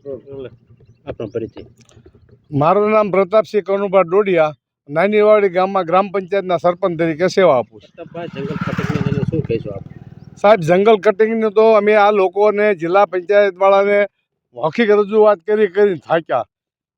આપણો પરિચય. મારું નામ પ્રતાપસિંહ કનુભા ડોડિયા, નાનીવાડી ગામમાં ગ્રામ પંચાયતના સરપંચ તરીકે સેવા આપું છું. પ્રતાપભાઈ, જંગલ કટિંગને શું કહેશો આપ? સાહેબ, જંગલ કટિંગનું તો અમે આ લોકોને જિલ્લા પંચાયતવાળાને મૌખિક રજૂઆત કરીને થાક્યા.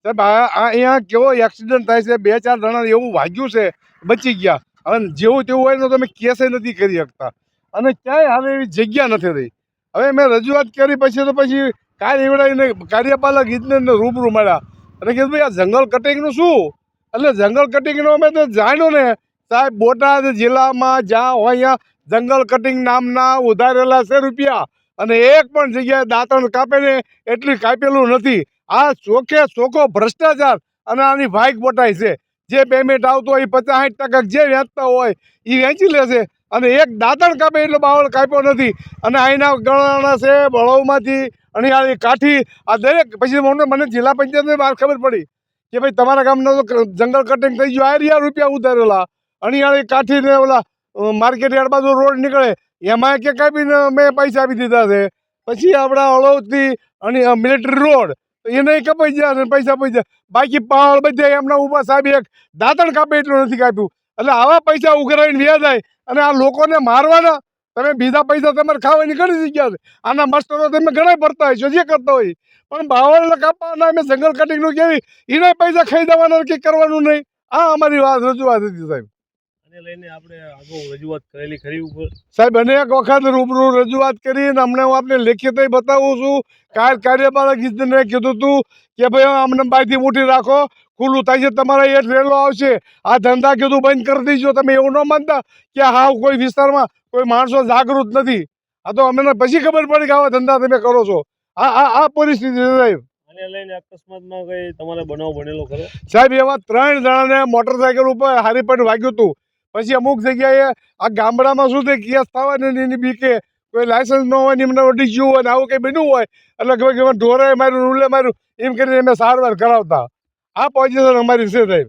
સાહેબ, અહીંયા કેવો એક્સિડન્ટ થાય છે, 2-4 જણા એવું વાગ્યું છે, બચી ગયા. હવે જેવું તેવું હોય તો તમે કેસે નથી કરી શકતા અને ક્યાંય હાલ એવી જગ્યા નથી રહી. હવે મેં રજૂઆત કરી પછી કાલ એવડાવીને કાર્યપાલક ઇજનેરને રૂબરૂ મળ્યા અને કીધું ભાઈ આ જંગલ કટિંગનું શું? એટલે જંગલ કટિંગનો અમે તો જાણ્યું ને સાહેબ, બોટાદ જિલ્લામાં જ્યાં હોય અહીંયા જંગલ કટિંગ નામના ઉધારેલા છે રૂપિયા અને એક પણ જગ્યાએ દાંતણ કાપે ને એટલી કાપેલું નથી. આ ચોખ્ખે ચોખ્ખો ભ્રષ્ટાચાર અને આની ભાગ બોટાય છે. જે પેમેન્ટ આવતો હોય 50-60% જે વેચતા હોય એ વેચી લે છે અને એક દાંતણ કાપે એટલો બાવળ કાપ્યો નથી. અને અહીંના ગણાણા છે બળવમાંથી અને આ કાઠી આ દરેક. પછી મને જિલ્લા પંચાયતની વાત ખબર પડી કે ભાઈ તમારા ગામનો તો જંગલ કટિંગ થઈ ગયું, આ રહ્યા રૂપિયા ઉધારેલા. અણિયાળી કાઠીને ઓલા માર્કેટ યાર્ડ બાજુ રોડ નીકળે એમાં કે કાપીને મેં પૈસા આપી દીધા છે. પછી આપણા હળવદથી અને મિલિટરી રોડ એને કપાઈ ગયા અને પૈસા પૈસા બાકી પાવળ બધે એમના ઊભા. સાહેબ, એક દાંતણ કાપે એટલું નથી કાપ્યું. એટલે આવા પૈસા ઉઘરાવીને વ્યા જાય અને આ લોકોને મારવાના. તમે બીજા પૈસા તમારે ખાવાની ઘણી જગ્યા છે. આના માસ્ટરો તમે ઘણા ભરતા હોય છો, જે કરતા હોય, પણ બાવળને કાપવાના અમે જંગલ કટિંગનું કેવી એને પૈસા ખાઈ દેવાના કંઈ કરવાનું નહીં. આ અમારી વાત રજૂઆત હતી સાહેબ. આને લઈને આપણે આગળ રજૂઆત કરેલી ખરી ઉપર સાહેબ, અનેક વખત રૂબરૂ રજૂઆત કરીને અમને હું આપને લેખિત બતાવું છું. કાલ કાર્યપાલક ઇજનેરને કીધું હતું કે ભાઈ અમને બાયથી ઉઠી રાખો, ખુલ્લું થાય છે તમારા એ ટ્રેલો આવશે. આ ધંધા કીધું બંધ કરી દીજો. તમે એવું ન માનતા કે હા કોઈ વિસ્તારમાં કોઈ માણસો જાગૃત નથી. આ તો અમને પછી ખબર પડી કે આવા ધંધા તમે કરો છો. આ પરિસ્થિતિ છે સાહેબ. આને લઈને અકસ્માતમાં કઈ તમારે બનાવ બનેલો ખરો? સાહેબ, એવા 3 જણાને મોટરસાઇકલ ઉપર હારી પણ વાગ્યું હતું. પછી અમુક જગ્યાએ આ ગામડામાં શું થાય કેસ થવાની એની બીકે કોઈ લાયસન્સ ન હોય ને એમને વધી ગયું હોય ને આવું કંઈ બન્યું હોય એટલે કે ઢોરાએ માર્યું, રૂલે માર્યું એમ કરીને અમે સારવાર કરાવતા. આ પોઝિશન અમારી છે સાહેબ.